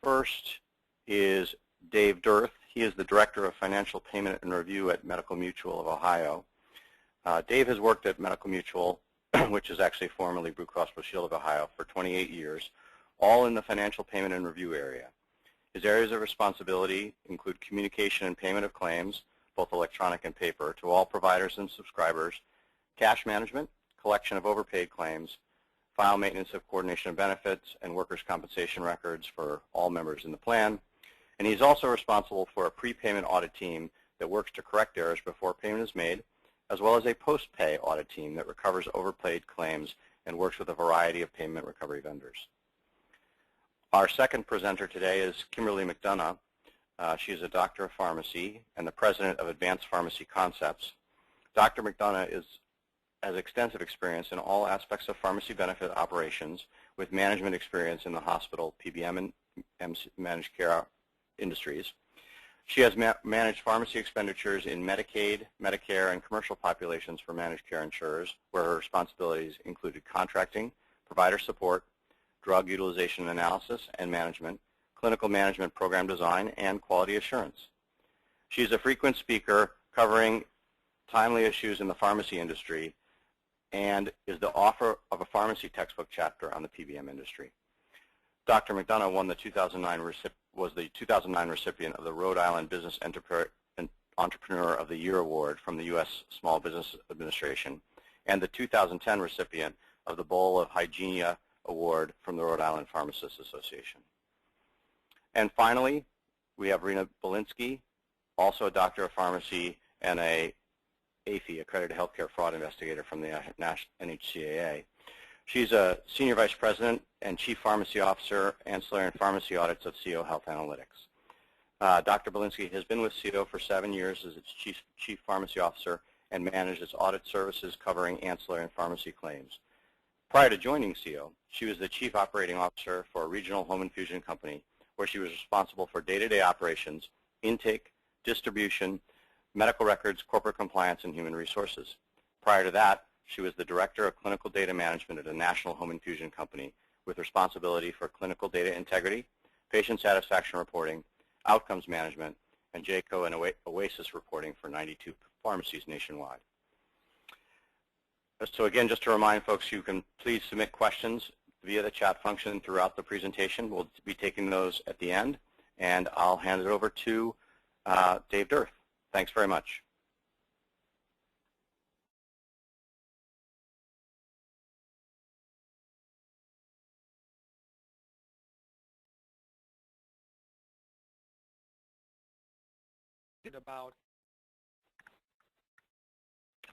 first is Dave Dirth. He is the Director of Financial Payment and Review at Medical Mutual of Ohio. Dave has worked at Medical Mutual, which is actually formerly Blue Cross Blue Shield of Ohio, for 28 years, all in the financial payment and review area. His areas of responsibility include communication and payment of claims, both electronic and paper, to all providers and subscribers, cash management, collection of overpaid claims, file maintenance of coordination of benefits and workers' compensation records for all members in the plan. And he's also responsible for a prepayment audit team that works to correct errors before payment is made, as well as a post-pay audit team that recovers overpaid claims and works with a variety of payment recovery vendors. Our second presenter today is Kimberly McDonough. She is a doctor of pharmacy and the president of Advanced Pharmacy Concepts. Dr. McDonough has extensive experience in all aspects of pharmacy benefit operations with management experience in the hospital, PBM, and managed care industries. She has managed pharmacy expenditures in Medicaid, Medicare, and commercial populations for managed care insurers, where her responsibilities included contracting, provider support, drug utilization analysis and management, clinical management program design, and quality assurance. She is a frequent speaker covering timely issues in the pharmacy industry and is the author of a pharmacy textbook chapter on the PBM industry. Dr. McDonough was the 2009 recipient of the Rhode Island Business Entrepreneur of the Year Award from the U.S. Small Business Administration and the 2010 recipient of the Bowl of Hygienia Award from the Rhode Island Pharmacists Association. And finally, we have Rena Belinsky, also a doctor of pharmacy and a AFI, Accredited Healthcare Fraud Investigator from the NHCAA. She's a Senior Vice President and Chief Pharmacy Officer, Ancillary and Pharmacy Audits of CO Health Analytics. Dr. Belinsky has been with CO for 7 years as its Chief Pharmacy Officer and managed its audit services covering ancillary and pharmacy claims. Prior to joining CO, she was the Chief Operating Officer for a regional home infusion company where she was responsible for day-to-day operations, intake, distribution, medical records, corporate compliance, and human resources. Prior to that, she was the Director of Clinical Data Management at a national home infusion company with responsibility for clinical data integrity, patient satisfaction reporting, outcomes management, and JCO and OASIS reporting for 92 pharmacies nationwide. So again, just to remind folks, you can please submit questions via the chat function throughout the presentation. We'll be taking those at the end, and I'll hand it over to Dave Dirth. Thanks very much.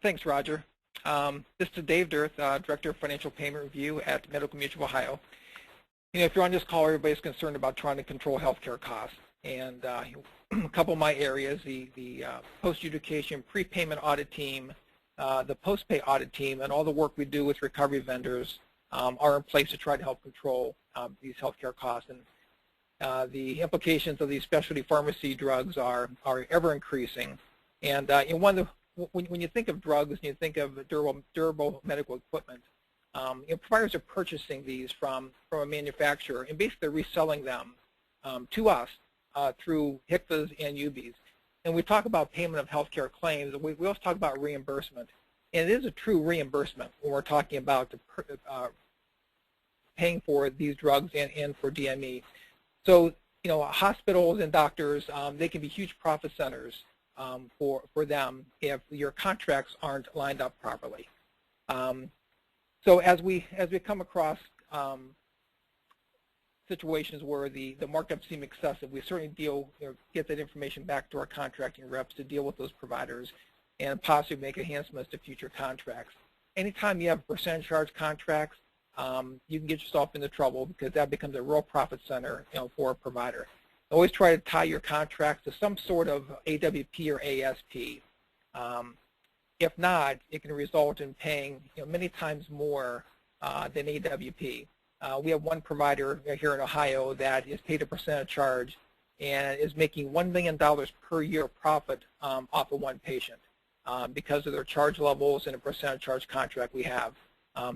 Thanks, Roger. This is Dave Dirth, Director of Financial Payment Review at Medical Mutual Ohio. If you're on this call, everybody's concerned about trying to control healthcare costs. And a couple of my areas, the post-adjudication prepayment audit team, the post-pay audit team, and all the work we do with recovery vendors are in place to try to help control these healthcare costs. And the implications of these specialty pharmacy drugs are ever increasing. And when you think of drugs and you think of durable medical equipment, providers are purchasing these from a manufacturer and basically reselling them to us through HCFAs and UBs. And we talk about payment of healthcare claims. We also talk about reimbursement. And it is a true reimbursement when we're talking about paying for these drugs and for DME. So, hospitals and doctors, they can be huge profit centers for them if your contracts aren't lined up properly. So as we come across situations where the markups seem excessive, we certainly get that information back to our contracting reps to deal with those providers and possibly make enhancements to future contracts. Anytime you have percentage charge contracts, you can get yourself into trouble because that becomes a real profit center, for a provider. Always try to tie your contracts to some sort of AWP or ASP. If not, it can result in paying many times more than AWP. We have one provider here in Ohio that is paid a percentage charge and is making $1 million per year profit off of one patient because of their charge levels and a percentage charge contract we have.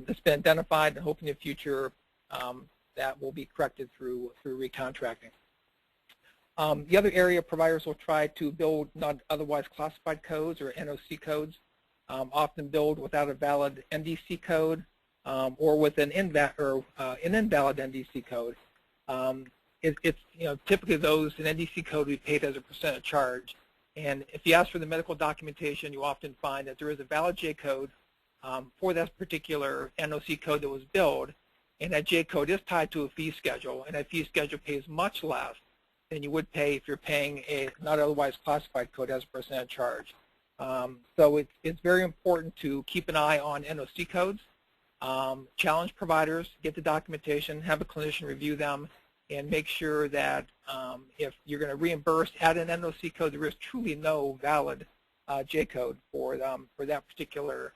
It's been identified and hope in the future that will be corrected through recontracting. The other area, providers will try to build not otherwise classified codes or NOC codes, often build without a valid NDC code or with an invalid NDC code. It's typically those an NDC code we paid as a percent of charge. And if you ask for the medical documentation, you often find that there is a valid J code for that particular NOC code that was billed, and that J code is tied to a fee schedule, and that fee schedule pays much less than you would pay if you're paying a not otherwise classified code as a percent of charge. So it's very important to keep an eye on NOC codes, challenge providers, get the documentation, have a clinician review them, and make sure that if you're going to reimburse at an NOC code, there is truly no valid J code for that particular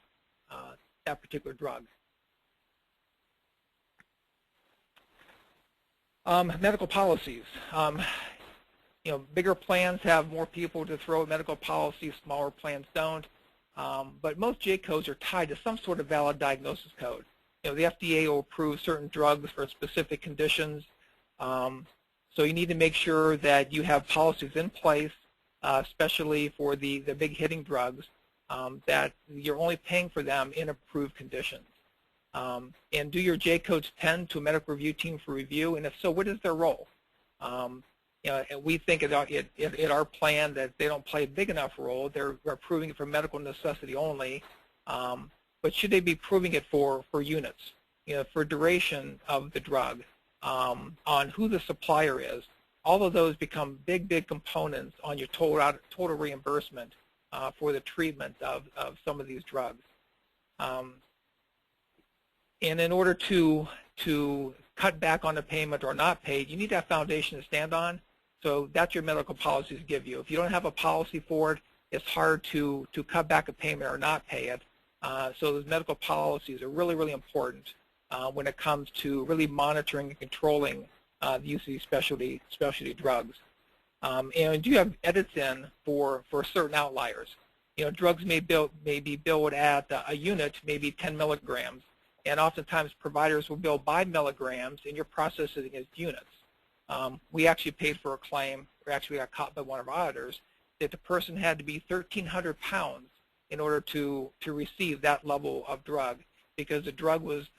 drug. Medical policies. Bigger plans have more people to throw at medical policies, smaller plans don't. But most J codes are tied to some sort of valid diagnosis code. The FDA will approve certain drugs for specific conditions. So you need to make sure that you have policies in place, especially for the big hitting drugs, that you're only paying for them in approved conditions. And do your J codes tend to a medical review team for review? And if so, what is their role? We think at our plan that they don't play a big enough role. They're approving it for medical necessity only. But should they be approving it for units, for duration of the drug, on who the supplier is? All of those become big components on your total reimbursement for the treatment of some of these drugs. And in order to cut back on the payment or not paid, you need to have foundation to stand on. So that's your medical policies give you. If you don't have a policy for it, it's hard to cut back a payment or not pay it. So those medical policies are really important when it comes to really monitoring and controlling the use of these specialty drugs. And you have edits in for certain outliers. Drugs may be billed at a unit, maybe 10 milligrams, and oftentimes providers will bill by milligrams, and you're processing as units. We actually paid for a claim, or actually got caught by one of our auditors, that the person had to be 1,300 pounds in order to receive that level of drug, because the drug was,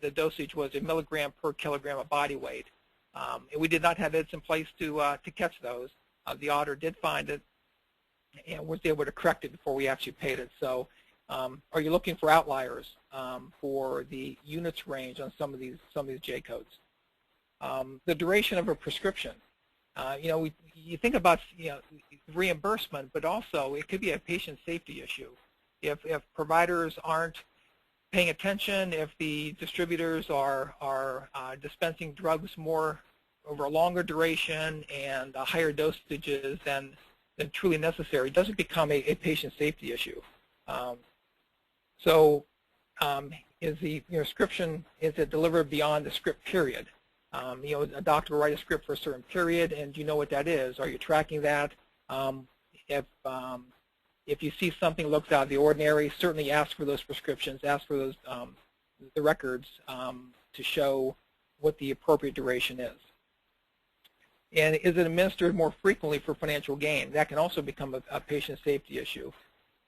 the dosage was 1 milligram per kilogram of body weight. And we did not have edits in place to catch those. The auditor did find it and was able to correct it before we actually paid it. So are you looking for outliers for the units range on some of these J codes? The duration of a prescription. You think about reimbursement, but also it could be a patient safety issue. If providers aren't paying attention, if the distributors are dispensing drugs more over a longer duration and higher dosages than truly necessary, it doesn't become a patient safety issue. Is the prescription, is it delivered beyond the script period? A doctor will write a script for a certain period, and you know what that is. Are you tracking that? If you see something looks out of the ordinary, certainly ask for those prescriptions, ask for those the records to show what the appropriate duration is. And is it administered more frequently for financial gain? That can also become a patient safety issue.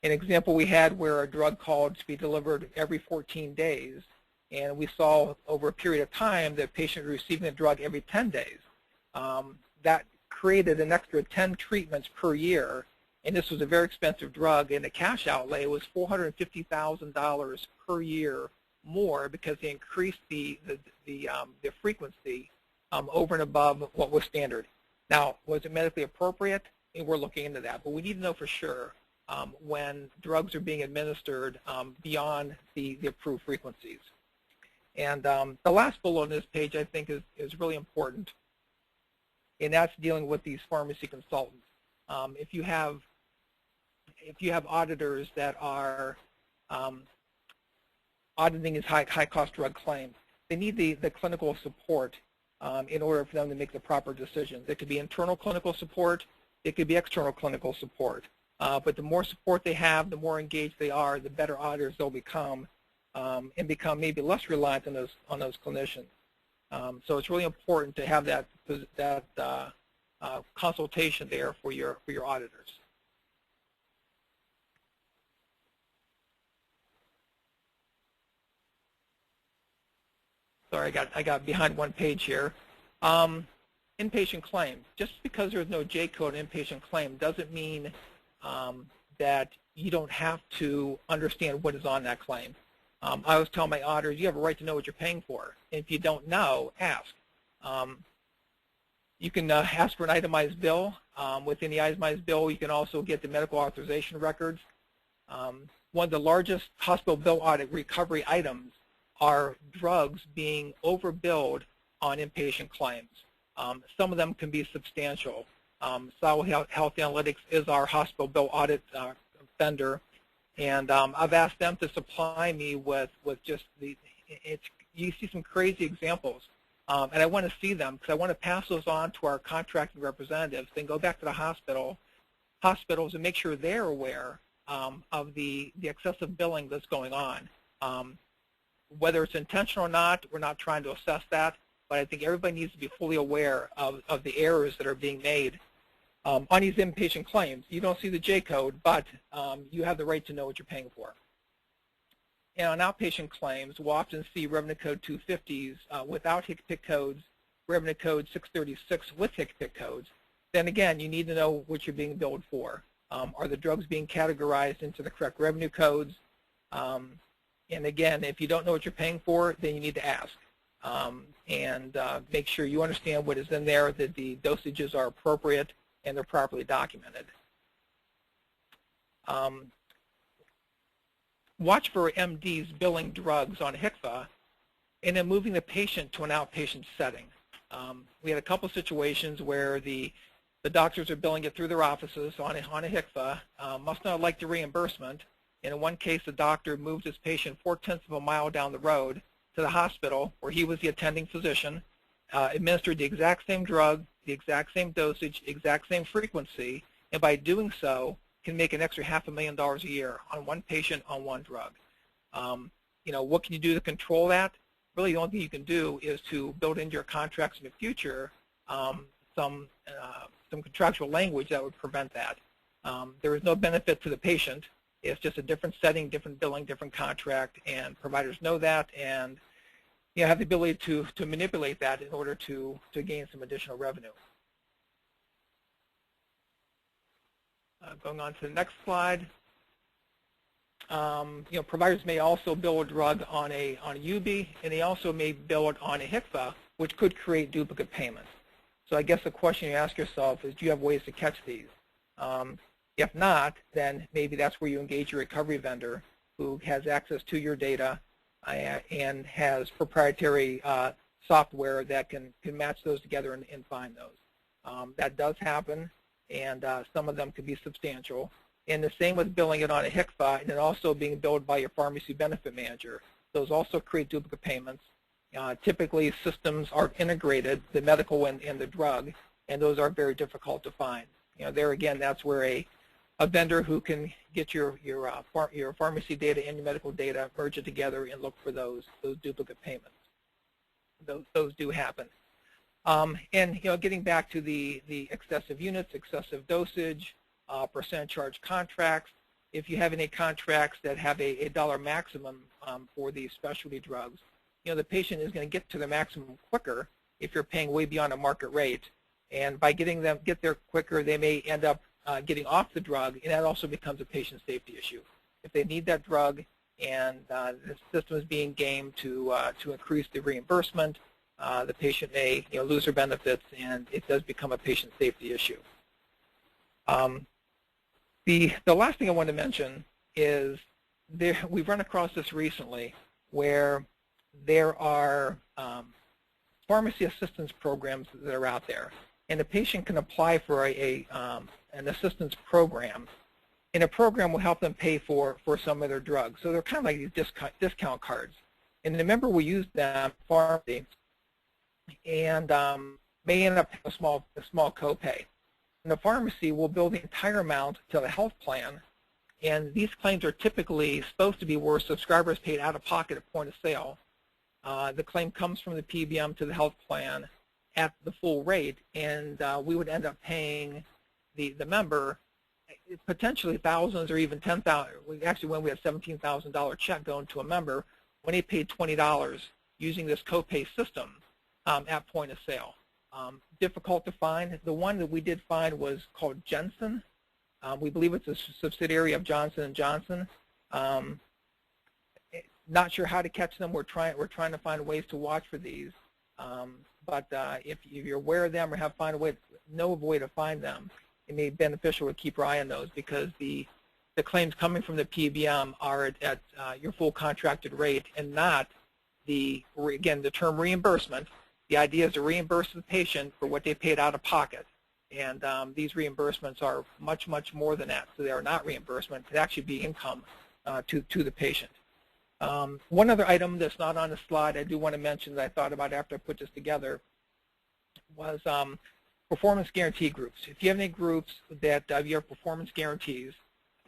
An example we had where a drug called to be delivered every 14 days, and we saw over a period of time that patients were receiving the drug every 10 days. That created an extra 10 treatments per year, and this was a very expensive drug, and the cash outlay was $450,000 per year more because they increased the frequency over and above what was standard. Now, was it medically appropriate? And we're looking into that, but we need to know for sure when drugs are being administered beyond the approved frequencies. And the last bullet on this page, I think, is really important, and that's dealing with these pharmacy consultants. If you have auditors that are auditing these high-cost drug claims, they need the clinical support in order for them to make the proper decisions. It could be internal clinical support. It could be external clinical support. But the more support they have, the more engaged they are, the better auditors they'll become, and become maybe less reliant on those clinicians. So it's really important to have that consultation there for your auditors. Sorry, I got behind one page here. Inpatient claim. Just because there's no J code inpatient claim doesn't mean that you don't have to understand what is on that claim. I always tell my auditors, you have a right to know what you're paying for. And if you don't know, ask. You can ask for an itemized bill. Within the itemized bill, you can also get the medical authorization records. One of the largest hospital bill audit recovery items are drugs being overbilled on inpatient claims. Some of them can be substantial. Silo Health Analytics is our hospital bill audit vendor, and I've asked them to supply me with just you see some crazy examples, and I want to see them because I want to pass those on to our contracting representatives, then go back to the hospitals and make sure they're aware of the excessive billing that's going on. Whether it's intentional or not, we're not trying to assess that, but I think everybody needs to be fully aware of the errors that are being made on these inpatient claims. You don't see the J code, but you have the right to know what you're paying for. And on outpatient claims, we'll often see revenue code 250s without HCPCS codes, revenue code 636 with HCPCS codes. Then again, you need to know what you're being billed for. Are the drugs being categorized into the correct revenue codes? And again, if you don't know what you're paying for, then you need to ask. And make sure you understand what is in there, that the dosages are appropriate and they're properly documented. Watch for MDs billing drugs on HCFA and then moving the patient to an outpatient setting. We had a couple situations where the doctors are billing it through their offices on a HCFA, must not like the reimbursement. And in one case, the doctor moved his patient 4/10 of a mile down the road to the hospital where he was the attending physician, administered the exact same drug, the exact same dosage, exact same frequency, and by doing so can make an extra $500,000 a year on one patient on one drug. You know, what can you do to control that? Really, the only thing you can do is to build into your contracts in the future some contractual language that would prevent that. There is no benefit to the patient. It's just a different setting, different billing, different contract, and providers know that and have the ability to manipulate that in order to gain some additional revenue. Going on to the next slide. Providers may also bill a drug on a UB, and they also may bill it on a HCFA, which could create duplicate payments. So I guess the question you ask yourself is, do you have ways to catch these? If not, then maybe that's where you engage your recovery vendor who has access to your data and has proprietary software that can match those together and find those. That does happen, and some of them can be substantial. And the same with billing it on a HCFA and then also being billed by your pharmacy benefit manager. Those also create duplicate payments. Typically, systems are integrated, the medical and the drug, and those are very difficult to find. There again, that's where a vendor who can get your pharmacy data and your medical data, merge it together, and look for those duplicate payments. Those do happen. And getting back to the excessive units, excessive dosage, percent charge contracts. If you have any contracts that have a dollar maximum for these specialty drugs, the patient is going to get to the maximum quicker if you're paying way beyond a market rate. And by getting them get there quicker, they may end up getting off the drug, and that also becomes a patient safety issue. If they need that drug and the system is being gamed to increase the reimbursement, the patient may lose their benefits, and it does become a patient safety issue. The last thing I want to mention is we've run across this recently where there are pharmacy assistance programs that are out there, and the patient can apply for an assistance program, and a program will help them pay for some of their drugs. So they're kind of like these discount cards, and the member will use them for pharmacy and may end up with a small copay. And the pharmacy will bill the entire amount to the health plan, and these claims are typically supposed to be where subscribers paid out of pocket at point of sale. The claim comes from the PBM to the health plan, at the full rate, and we would end up paying the member potentially thousands or even 10,000. Actually, when we had $17,000 check going to a member, when he paid $20 using this copay system at point of sale. Difficult to find. The one that we did find was called Jensen. We believe it's a subsidiary of Johnson & Johnson. Not sure how to catch them. We're trying to find ways to watch for these. But if you're aware of them or know a way to find them, it may be beneficial to keep your eye on those, because the claims coming from the PBM are at your full contracted rate and not again, the term reimbursement. The idea is to reimburse the patient for what they paid out of pocket. And these reimbursements are much, much more than that. So they are not reimbursement. It could actually be income to the patient. One other item that's not on the slide I do want to mention that I thought about after I put this together was performance guarantee groups. If you have any groups that you have performance guarantees,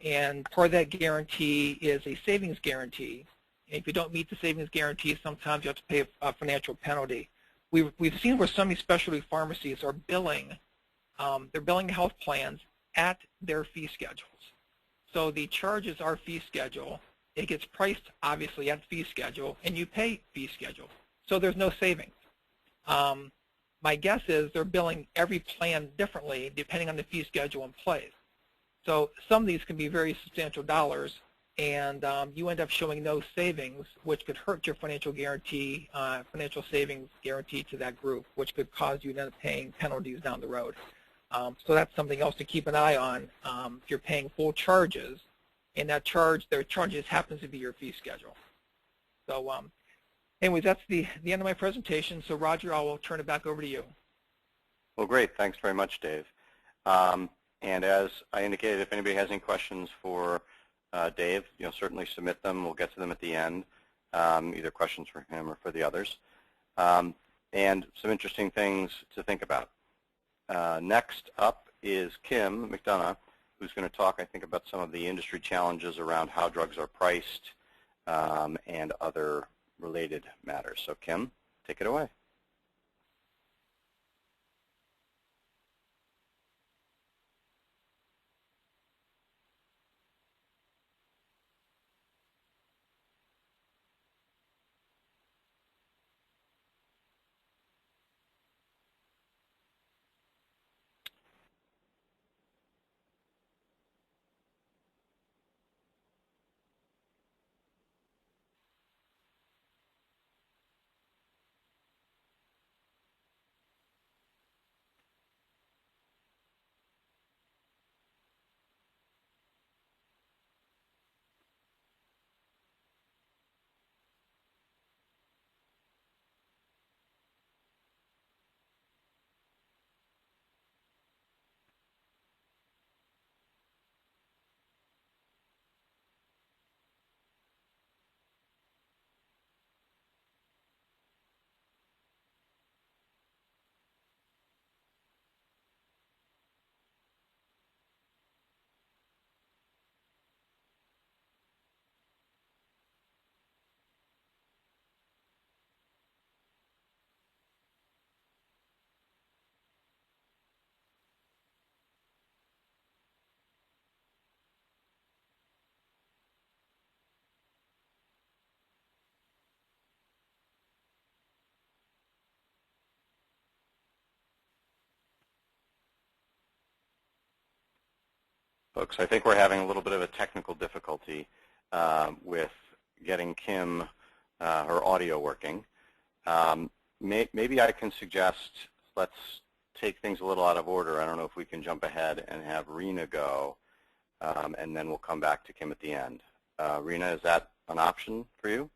and part of that guarantee is a savings guarantee, and if you don't meet the savings guarantee, sometimes you have to pay a financial penalty. We've seen where some of these specialty pharmacies are billing, they're billing health plans at their fee schedules. So the charges are fee schedule. It gets priced, obviously, at fee schedule, and you pay fee schedule. So there's no savings. My guess is they're billing every plan differently depending on the fee schedule in place. So some of these can be very substantial dollars, and you end up showing no savings, which could hurt your financial guarantee, financial savings guarantee to that group, which could cause you to end up paying penalties down the road. So that's something else to keep an eye on if you're paying full charges, and their charges happens to be your fee schedule. So anyways, that's the end of my presentation. So Roger, I will turn it back over to you. Well, great. Thanks very much, Dave. And as I indicated, if anybody has any questions for Dave, certainly submit them. We'll get to them at the end, either questions for him or for the others. And some interesting things to think about. Next up is Kim McDonough, who's going to talk, I think, about some of the industry challenges around how drugs are priced and other related matters. So Kim, take it away. Folks, I think we're having a little bit of a technical difficulty with getting Kim, her audio working. Maybe I can suggest let's take things a little out of order. I don't know if we can jump ahead and have Rena go, and then we'll come back to Kim at the end. Rena, is that an option for you?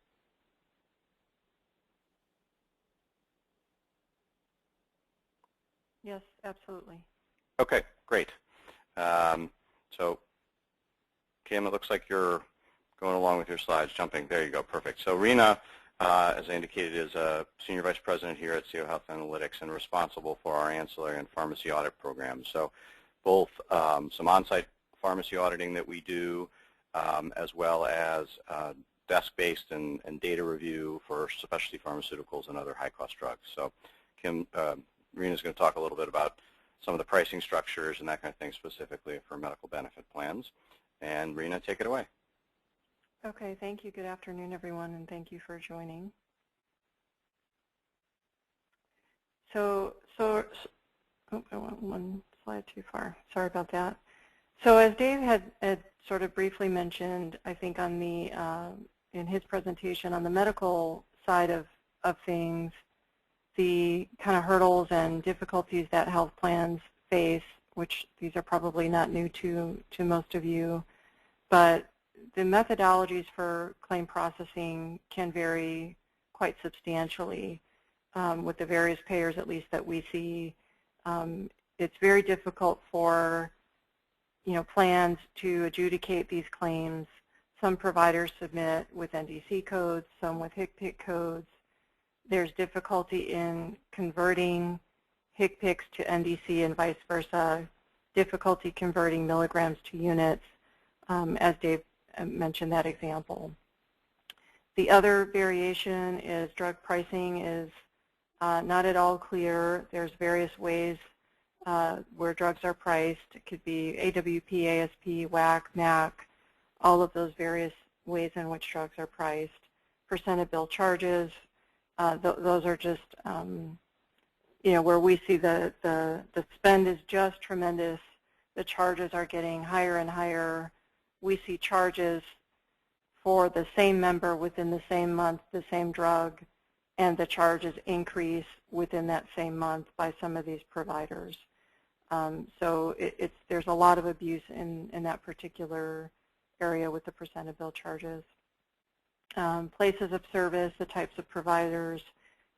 Yes, absolutely. Okay, great. So, Kim, it looks like you're going along with your slides, jumping. There you go, perfect. So Rena, as I indicated, is a Senior Vice President here at CO Health Analytics and responsible for our ancillary and pharmacy audit programs. So both some on-site pharmacy auditing that we do, as well as desk-based and data review for specialty pharmaceuticals and other high-cost drugs. So Kim, Rena's going to talk a little bit about some of the pricing structures and that kind of thing specifically for medical benefit plans. And Rena, take it away. Okay, thank you. Good afternoon, everyone, and thank you for joining. Oh, I went one slide too far. Sorry about that. So as Dave had sort of briefly mentioned, I think on the in his presentation on the medical side of things, the kind of hurdles and difficulties that health plans face, which these are probably not new to most of you, but the methodologies for claim processing can vary quite substantially with the various payers, at least that we see. It's very difficult for plans to adjudicate these claims. Some providers submit with NDC codes, some with HCPCS codes. There's difficulty in converting HCPCS to NDC and vice versa, difficulty converting milligrams to units, as Dave mentioned that example. The other variation is drug pricing is not at all clear. There's various ways where drugs are priced. It could be AWP, ASP, WAC, MAC, all of those various ways in which drugs are priced. Percent of bill charges, those are just where we see the spend is just tremendous. The charges are getting higher and higher. We see charges for the same member within the same month, the same drug, and the charges increase within that same month by some of these providers. So there's a lot of abuse in that particular area with the percent of bill charges. Places of service, the types of providers,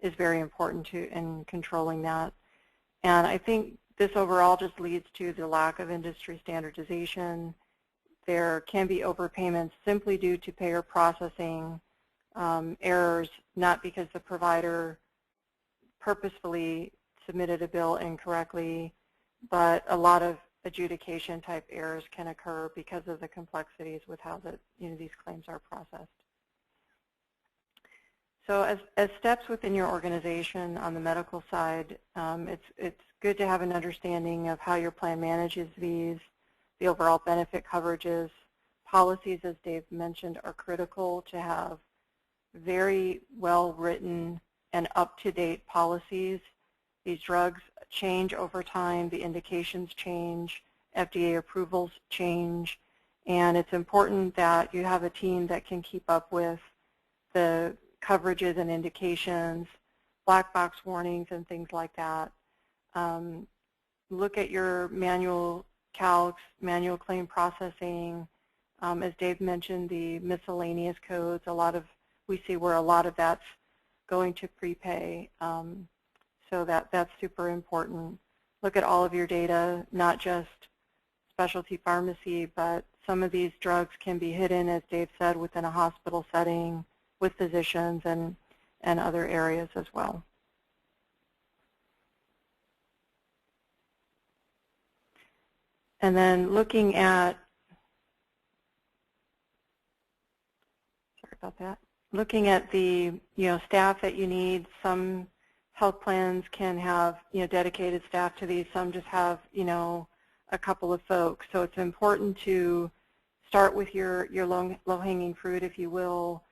is very important in controlling that. And I think this overall just leads to the lack of industry standardization. There can be overpayments simply due to payer processing errors, not because the provider purposefully submitted a bill incorrectly, but a lot of adjudication type errors can occur because of the complexities with how these claims are processed. So as steps within your organization on the medical side, it's good to have an understanding of how your plan manages these, the overall benefit coverages. Policies, as Dave mentioned, are critical to have very well written and up-to-date policies. These drugs change over time, the indications change, FDA approvals change, and it's important that you have a team that can keep up with the coverages and indications, black box warnings and things like that. Look at your manual calcs, manual claim processing. As Dave mentioned, the miscellaneous codes, we see where a lot of that's going to prepay. So that's super important. Look at all of your data, not just specialty pharmacy, but some of these drugs can be hidden, as Dave said, within a hospital setting with physicians and other areas as well. And then looking at, looking at the staff that you need. Some health plans can have dedicated staff to these. Some just have a couple of folks. So it's important to start with your low-hanging fruit, if you will.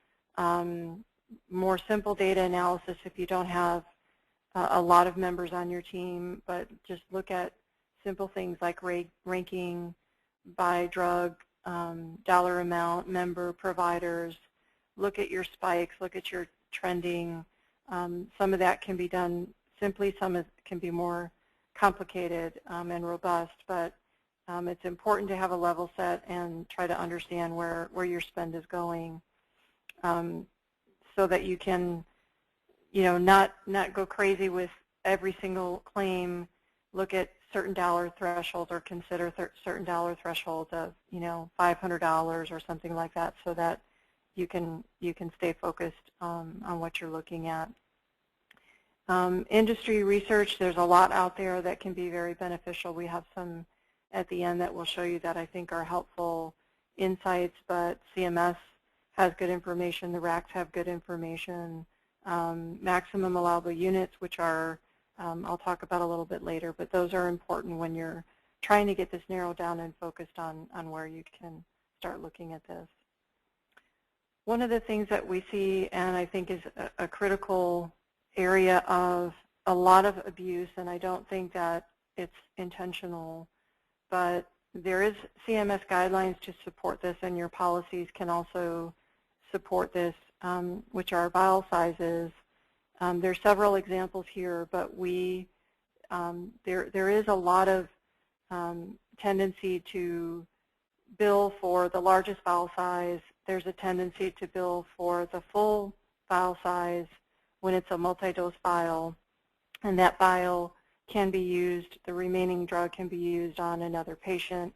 More simple data analysis if you don't have a lot of members on your team, but just look at simple things like ranking by drug, dollar amount, member, providers. Look at your spikes, look at your trending. Some of that can be done simply, some can be more complicated and robust, but it's important to have a level set and try to understand where your spend is going so that you can not go crazy with every single claim. Look at certain dollar thresholds or consider certain dollar thresholds of $500 or something like that, so that you can stay focused on what you're looking at. Industry research, there's a lot out there that can be very beneficial. We have some at the end that will show you that I think are helpful insights, but CMS has good information, the RACs have good information. Maximum allowable units, which are I'll talk about a little bit later, but those are important when you're trying to get this narrowed down and focused on where you can start looking at this. One of the things that we see, and I think is a critical area of a lot of abuse, and I don't think that it's intentional, but there is CMS guidelines to support this, and your policies can also support this, which are vial sizes. There are several examples here, but there is a lot of tendency to bill for the largest vial size. There's a tendency to bill for the full vial size when it's a multi-dose vial, and that vial can be used, the remaining drug can be used on another patient.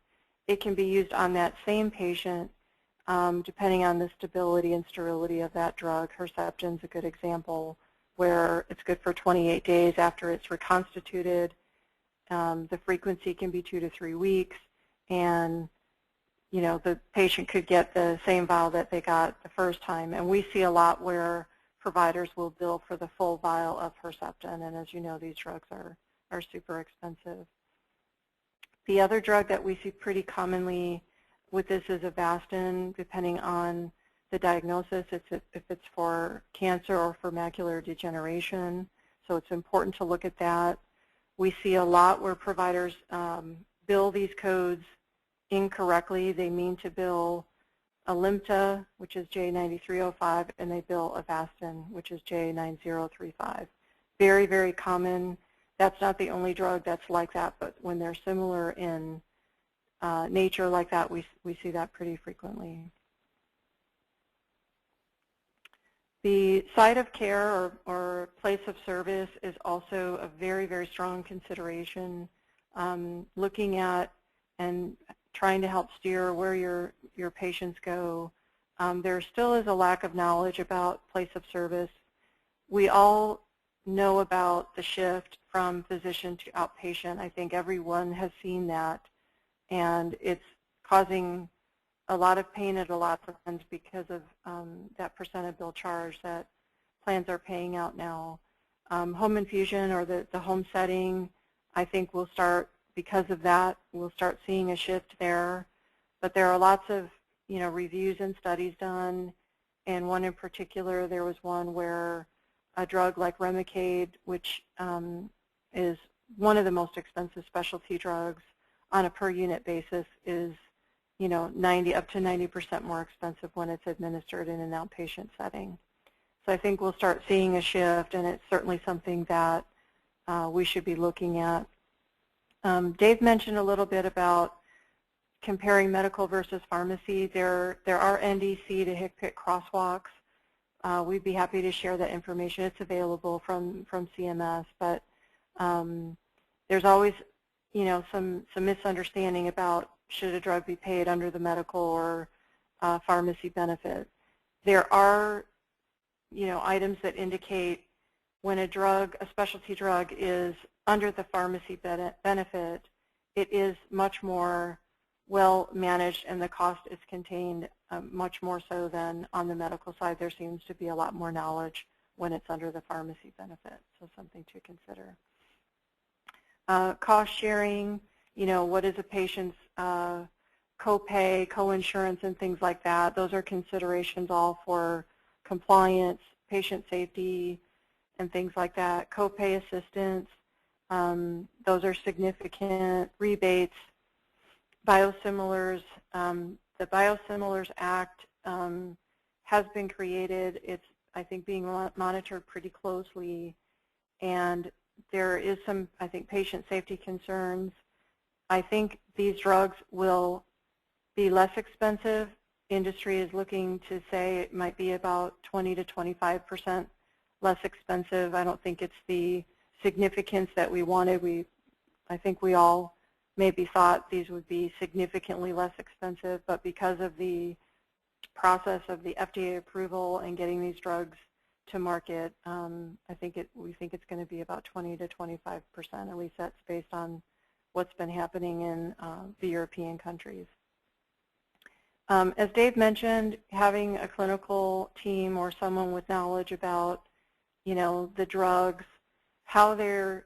It can be used on that same patient depending on the stability and sterility of that drug. Herceptin's a good example where it's good for 28 days after it's reconstituted. The frequency can be 2 to 3 weeks, and the patient could get the same vial that they got the first time. And we see a lot where providers will bill for the full vial of Herceptin, and as you know, these drugs are super expensive. The other drug that we see pretty commonly with this is Avastin, depending on the diagnosis, if it's for cancer or for macular degeneration. So it's important to look at that. We see a lot where providers bill these codes incorrectly. They mean to bill Alimta, which is J9305, and they bill Avastin, which is J9035. Very, very common. That's not the only drug that's like that, but when they're similar in nature like that, we see that pretty frequently. The site of care or place of service is also a very, very strong consideration. Looking at and trying to help steer where your patients go. There still is a lack of knowledge about place of service. We all know about the shift from physician to outpatient. I think everyone has seen that, and it's causing a lot of pain at a lot of plans because of that percent of bill charge that plans are paying out now. Home infusion or the home setting, I think we'll start, because of that, we'll start seeing a shift there. But there are lots of reviews and studies done, and one in particular, there was one where a drug like Remicade, which is one of the most expensive specialty drugs on a per unit basis, is up to 90% more expensive when it's administered in an outpatient setting. So I think we'll start seeing a shift, and it's certainly something that we should be looking at. Dave mentioned a little bit about comparing medical versus pharmacy. There are NDC to HCPCS crosswalks. We'd be happy to share that information. It's available from CMS, but there's always some misunderstanding about should a drug be paid under the medical or pharmacy benefit. There are items that indicate when a specialty drug is under the pharmacy benefit, it is much more well managed and the cost is contained much more so than on the medical side. There seems to be a lot more knowledge when it's under the pharmacy benefit, so something to consider. Cost sharing, what is a patient's copay, coinsurance, and things like that. Those are considerations all for compliance, patient safety, and things like that. Copay assistance, those are significant. Rebates, biosimilars. The Biosimilars Act has been created. It's, I think, being monitored pretty closely, and there is some, I think, patient safety concerns. I think these drugs will be less expensive. Industry is looking to say it might be about 20 to 25% less expensive. I don't think it's the significance that we wanted. I think we all maybe thought these would be significantly less expensive, but because of the process of the FDA approval and getting these drugs to market, we think it's going to be about 20 to 25%. At least that's based on what's been happening in the European countries. As Dave mentioned, having a clinical team or someone with knowledge about, the drugs, how they're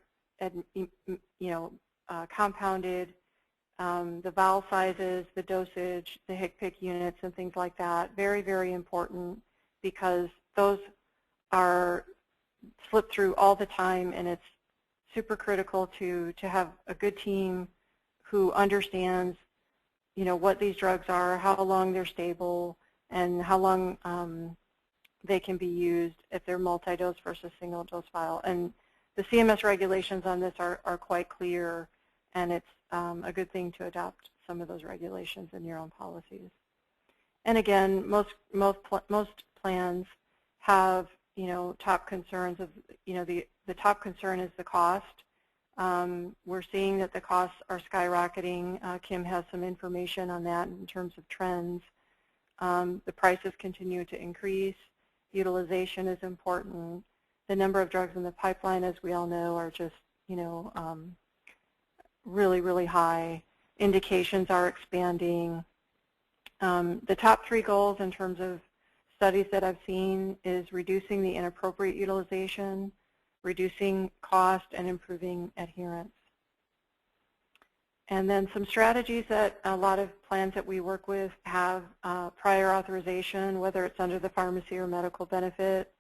compounded, the vial sizes, the dosage, the HCPCS units, and things like that. Very, very important, because those are slipped through all the time, and it's super critical to have a good team who understands, what these drugs are, how long they're stable, and how long they can be used if they're multi-dose versus single-dose vial. And the CMS regulations on this are quite clear, and it's a good thing to adopt some of those regulations in your own policies. And again, most plans have, top concerns of, the top concern is the cost. We're seeing that the costs are skyrocketing. Kim has some information on that in terms of trends. The prices continue to increase. Utilization is important. The number of drugs in the pipeline, as we all know, are just, really, really high. Indications are expanding. The top 3 goals in terms of studies that I've seen is reducing the inappropriate utilization, reducing cost, and improving adherence. And then some strategies that a lot of plans that we work with have prior authorization, whether it's under the pharmacy or medical benefit.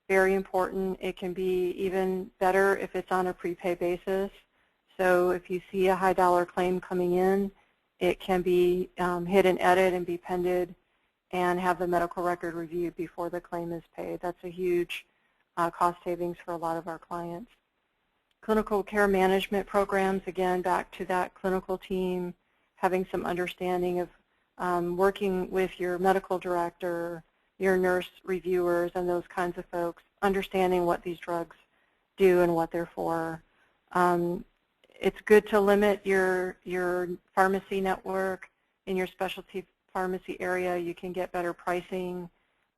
Very important. It can be even better if it's on a prepay basis. So if you see a high dollar claim coming in, it can be hit and edit and be pended and have the medical record reviewed before the claim is paid. That's a huge cost savings for a lot of our clients. Clinical care management programs, again, back to that clinical team, having some understanding of working with your medical director, your nurse reviewers, and those kinds of folks, understanding what these drugs do and what they're for. It's good to limit your pharmacy network in your specialty pharmacy area. You can get better pricing.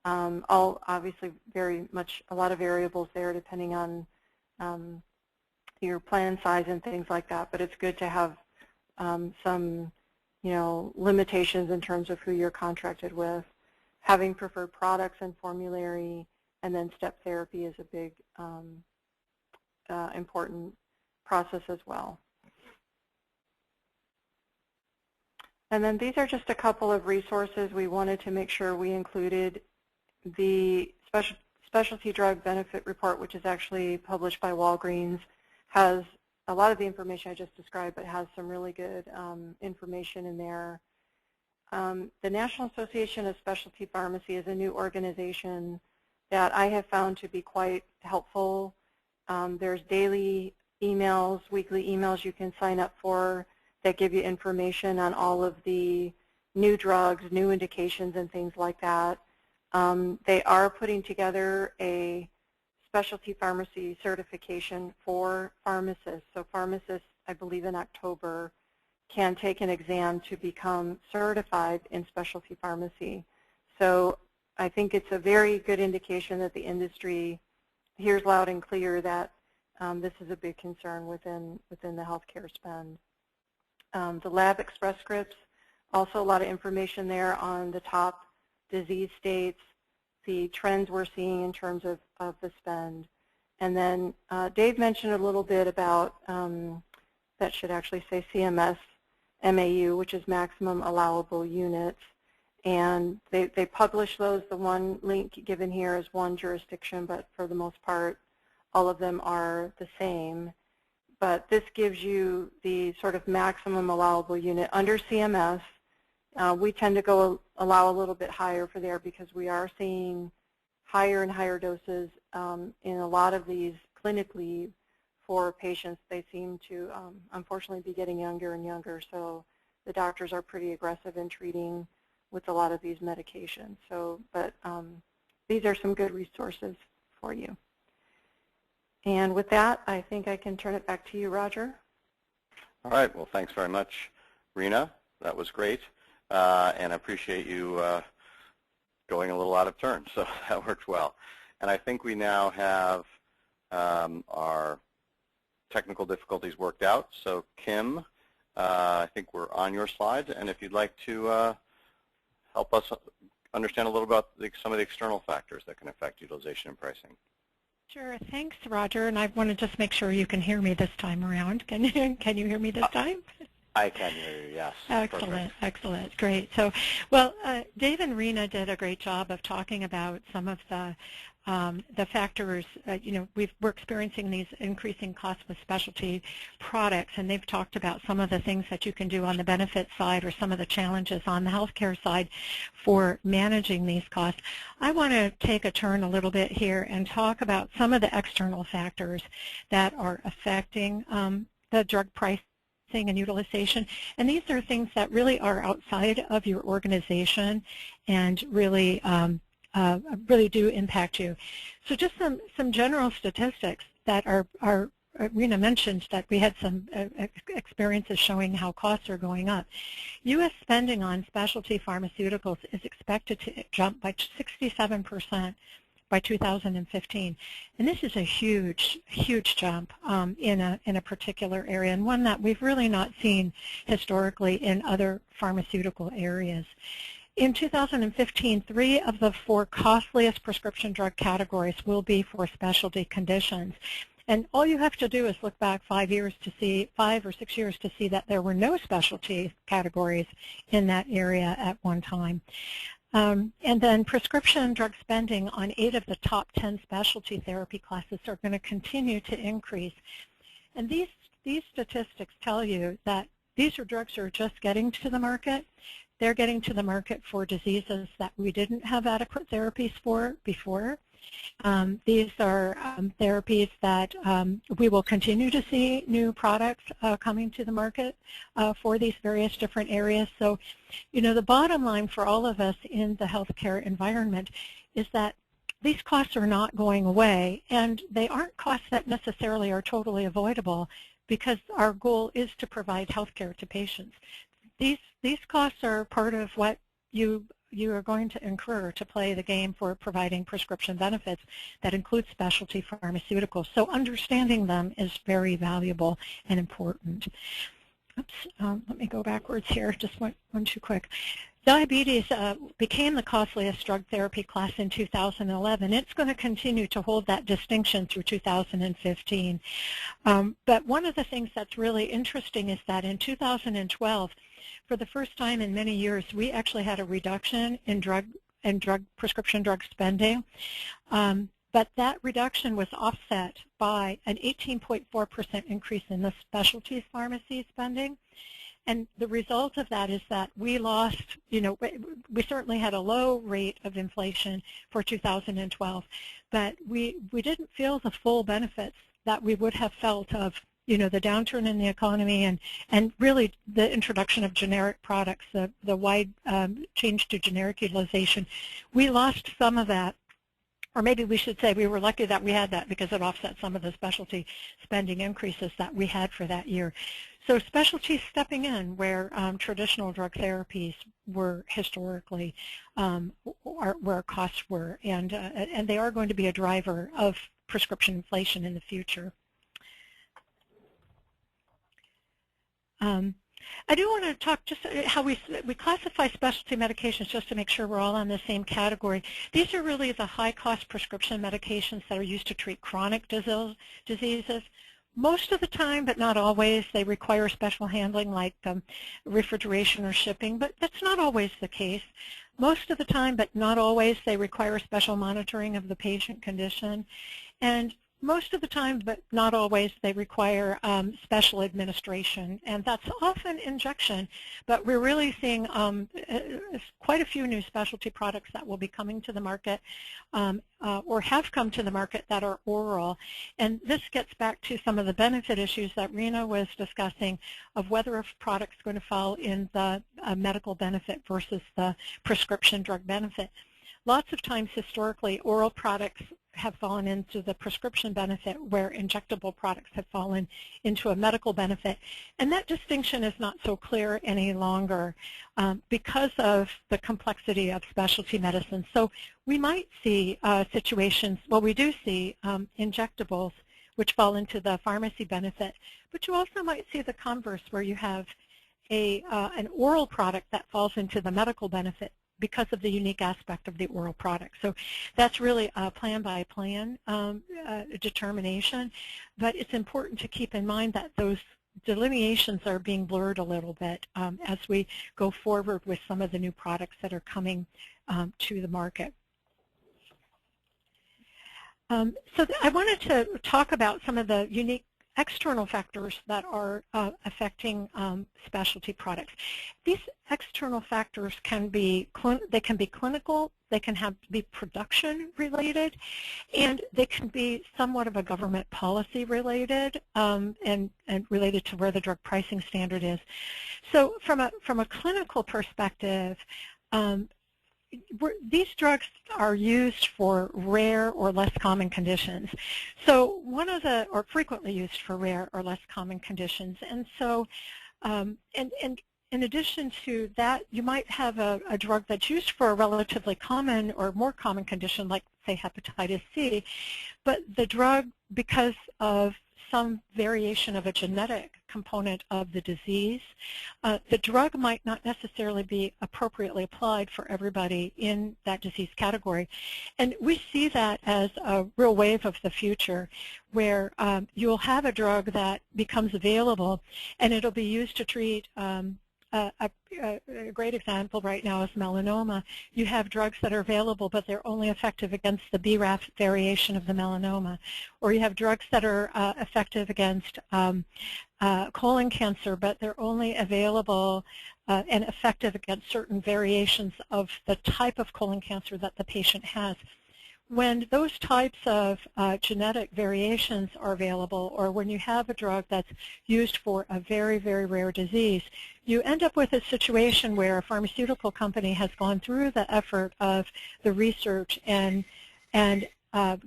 Obviously very much a lot of variables there depending on your plan size and things like that, but it's good to have some limitations in terms of who you're contracted with. Having preferred products and formulary, and then step therapy is a big important process as well. And then these are just a couple of resources we wanted to make sure we included. The Specialty Drug Benefit Report, which is actually published by Walgreens, has a lot of the information I just described, but has some really good information in there. The National Association of Specialty Pharmacy is a new organization that I have found to be quite helpful. There's daily emails, weekly emails you can sign up for that give you information on all of the new drugs, new indications, and things like that. They are putting together a specialty pharmacy certification for pharmacists. So pharmacists, I believe in October, can take an exam to become certified in specialty pharmacy. So I think it's a very good indication that the industry hears loud and clear that this is a big concern within the healthcare spend. The Lab Express scripts, also a lot of information there on the top disease states, the trends we're seeing in terms of the spend. And then Dave mentioned a little bit about, that should actually say CMS MAU, which is maximum allowable units. And they publish those. The one link given here is one jurisdiction, but for the most part, all of them are the same. But this gives you the sort of maximum allowable unit under CMS. We tend to allow a little bit higher for there because we are seeing higher and higher doses in a lot of these clinically for patients. They seem to unfortunately be getting younger and younger, so the doctors are pretty aggressive in treating with a lot of these medications. So, but these are some good resources for you. And with that, I think I can turn it back to you, Roger. All right. Well, thanks very much, Rena. That was great. And I appreciate you going a little out of turn, so that worked well. And I think we now have our technical difficulties worked out. So Kim, I think we're on your slides, and if you'd like to help us understand a little about some of the external factors that can affect utilization and pricing. Sure. Thanks, Roger. And I want to just make sure you can hear me this time around. Can you hear me this time? I can hear you, yes. Excellent, Perfect. excellent, great. So, well, Dave and Rena did a great job of talking about some of the factors. We're experiencing these increasing costs with specialty products, and they've talked about some of the things that you can do on the benefit side or some of the challenges on the healthcare side for managing these costs. I want to take a turn a little bit here and talk about some of the external factors that are affecting the drug price and utilization, and these are things that really are outside of your organization and really really do impact you. So just some general statistics that are Rena mentioned that we had some experiences showing how costs are going up. U.S. spending on specialty pharmaceuticals is expected to jump by 67% by 2015, and this is a huge, huge jump in a particular area, and one that we've really not seen historically in other pharmaceutical areas. In 2015, 3 of the 4 costliest prescription drug categories will be for specialty conditions. And all you have to do is look back 5 or 6 years to see that there were no specialty categories in that area at one time. And then prescription drug spending on 8 of the top 10 specialty therapy classes are going to continue to increase. And these statistics tell you that these are drugs that are just getting to the market. They're getting to the market for diseases that we didn't have adequate therapies for before. These are therapies that we will continue to see new products coming to the market for these various different areas. So, the bottom line for all of us in the healthcare environment is that these costs are not going away, and they aren't costs that necessarily are totally avoidable because our goal is to provide healthcare to patients. These costs are part of what you are going to incur to play the game for providing prescription benefits that include specialty pharmaceuticals. So understanding them is very valuable and important. Oops, let me go backwards here, just went one too quick. Diabetes became the costliest drug therapy class in 2011. It's going to continue to hold that distinction through 2015. But one of the things that's really interesting is that in 2012, for the first time in many years, we actually had a reduction in prescription drug spending. But that reduction was offset by an 18.4% increase in the specialty pharmacy spending. And the result of that is that we lost, we certainly had a low rate of inflation for 2012, but we didn't feel the full benefits that we would have felt of, the downturn in the economy and really the introduction of generic products, the wide change to generic utilization. We lost some of that. Or maybe we should say we were lucky that we had that because it offset some of the specialty spending increases that we had for that year. So specialty stepping in where traditional drug therapies were historically where costs were, and they are going to be a driver of prescription inflation in the future. I do want to talk just how we classify specialty medications just to make sure we're all on the same category. These are really the high-cost prescription medications that are used to treat chronic diseases. Most of the time, but not always, they require special handling like refrigeration or shipping, but that's not always the case. Most of the time, but not always, they require special monitoring of the patient condition. And most of the time, but not always, they require special administration, and that's often injection, but we're really seeing quite a few new specialty products that will be coming to the market or have come to the market that are oral, and this gets back to some of the benefit issues that Rena was discussing of whether a product's going to fall in the medical benefit versus the prescription drug benefit. Lots of times, historically, oral products have fallen into the prescription benefit where injectable products have fallen into a medical benefit. And that distinction is not so clear any longer because of the complexity of specialty medicine. So we might see situations, well, we do see injectables which fall into the pharmacy benefit, but you also might see the converse where you have an oral product that falls into the medical benefit because of the unique aspect of the oral product. So that's really a plan-by-plan determination, but it's important to keep in mind that those delineations are being blurred a little bit as we go forward with some of the new products that are coming to the market. So I wanted to talk about some of the unique external factors that are affecting specialty products. These external factors can be clinical, they can be production related, and they can be somewhat of a government policy related and related to where the drug pricing standard is. So from a clinical perspective, these drugs are used for rare or less common conditions. So or frequently used for rare or less common conditions. And so, and in addition to that, you might have a drug that's used for a relatively common or more common condition, like say hepatitis C, but the drug, because of some variation of a genetic component of the disease, the drug might not necessarily be appropriately applied for everybody in that disease category. And we see that as a real wave of the future, where you'll have a drug that becomes available and it'll be used to treat a great example right now is melanoma. You have drugs that are available, but they're only effective against the BRAF variation of the melanoma. Or you have drugs that are effective against colon cancer, but they're only available and effective against certain variations of the type of colon cancer that the patient has. When those types of genetic variations are available, or when you have a drug that's used for a very, very rare disease, you end up with a situation where a pharmaceutical company has gone through the effort of the research and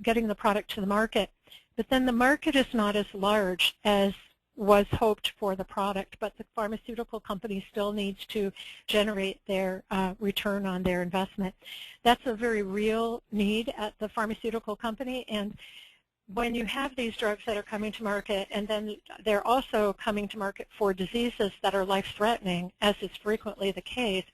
getting the product to the market, but then the market is not as large as was hoped for the product, but the pharmaceutical company still needs to generate their return on their investment. That's a very real need at the pharmaceutical company, and when you have these drugs that are coming to market, and then they're also coming to market for diseases that are life-threatening, as is frequently the case,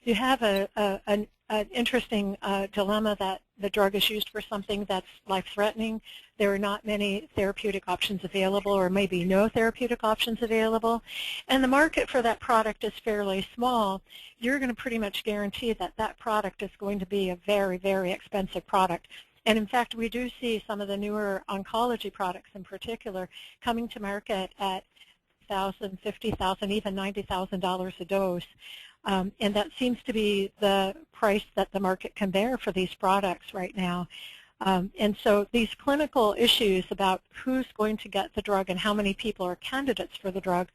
you have an interesting dilemma that the drug is used for something that's life-threatening. There are not many therapeutic options available, or maybe no therapeutic options available, and the market for that product is fairly small. You're going to pretty much guarantee that that product is going to be a very, very expensive product. And in fact, we do see some of the newer oncology products in particular coming to market at $1,000, $50,000, even $90,000 a dose. And that seems to be the price that the market can bear for these products right now. And so these clinical issues about who's going to get the drug and how many people are candidates for the drug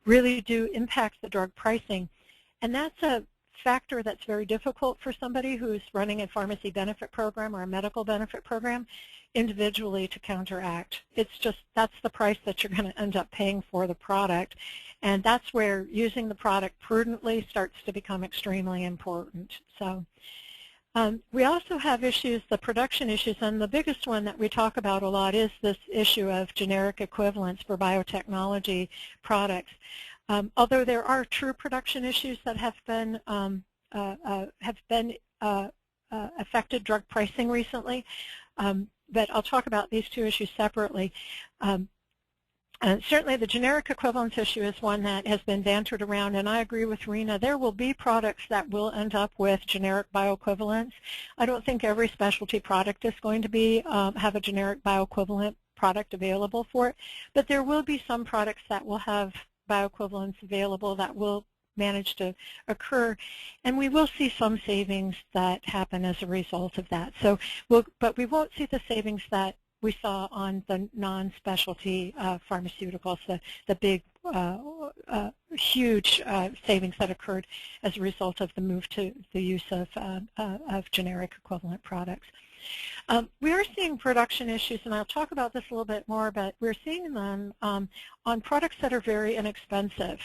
really do impact the drug pricing. And that's a factor that's very difficult for somebody who's running a pharmacy benefit program or a medical benefit program individually to counteract. It's just, that's the price that you're going to end up paying for the product. And that's where using the product prudently starts to become extremely important. So we also have issues, the production issues, and the biggest one that we talk about a lot is this issue of generic equivalence for biotechnology products. Although there are true production issues that have affected drug pricing recently, but I'll talk about these two issues separately. Certainly the generic equivalence issue is one that has been bantered around, and I agree with Rena. There will be products that will end up with generic bioequivalence. I don't think every specialty product is going to be have a generic bioequivalent product available for it, but there will be some products that will have bioequivalence available that will manage to occur, and we will see some savings that happen as a result of that. So, but we won't see the savings that we saw on the non-specialty pharmaceuticals, the big, huge savings that occurred as a result of the move to the use of generic equivalent products. We are seeing production issues, and I'll talk about this a little bit more, but we're seeing them on products that are very inexpensive,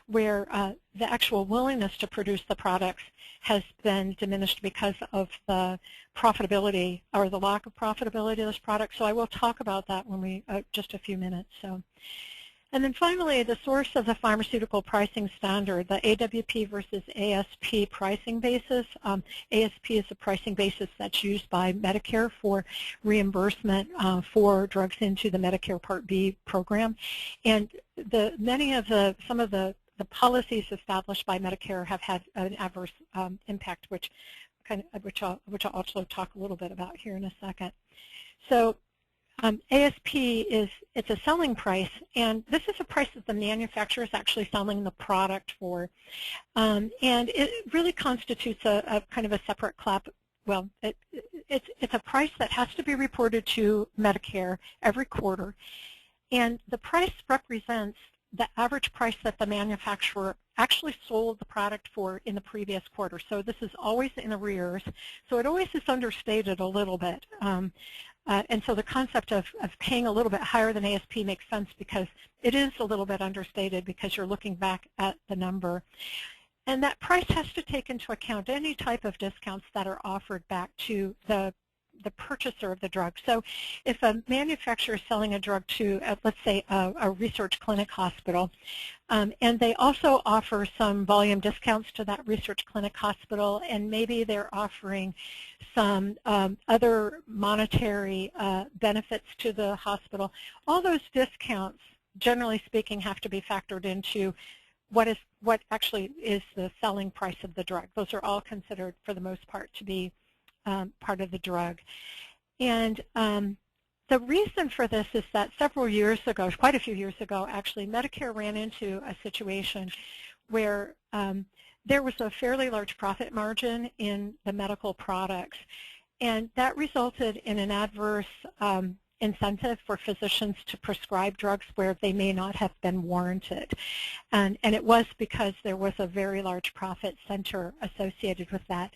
where the actual willingness to produce the products has been diminished because of the profitability or the lack of profitability of those products. So I will talk about that when we, just a few minutes. So. And then finally, the source of the pharmaceutical pricing standard, the AWP versus ASP pricing basis. ASP is a pricing basis that's used by Medicare for reimbursement for drugs into the Medicare Part B program. And some of the policies established by Medicare have had an adverse impact, which I'll also talk a little bit about here in a second. So ASP it's a selling price, and this is a price that the manufacturer is actually selling the product for, and it really constitutes a kind of a separate well, it's a price that has to be reported to Medicare every quarter, and the price represents the average price that the manufacturer actually sold the product for in the previous quarter. So this is always in arrears, so it always is understated a little bit. And so the concept of paying a little bit higher than ASP makes sense because it is a little bit understated because you're looking back at the number. And that price has to take into account any type of discounts that are offered back to the purchaser of the drug. So if a manufacturer is selling a drug to, let's say, a research clinic hospital, and they also offer some volume discounts to that research clinic hospital, and maybe they're offering some other monetary benefits to the hospital, all those discounts, generally speaking, have to be factored into what actually is the selling price of the drug. Those are all considered, for the most part, to be part of the drug. And the reason for this is that several years ago, quite a few years ago actually, Medicare ran into a situation where there was a fairly large profit margin in the medical products, and that resulted in an adverse incentive for physicians to prescribe drugs where they may not have been warranted. And it was because there was a very large profit center associated with that.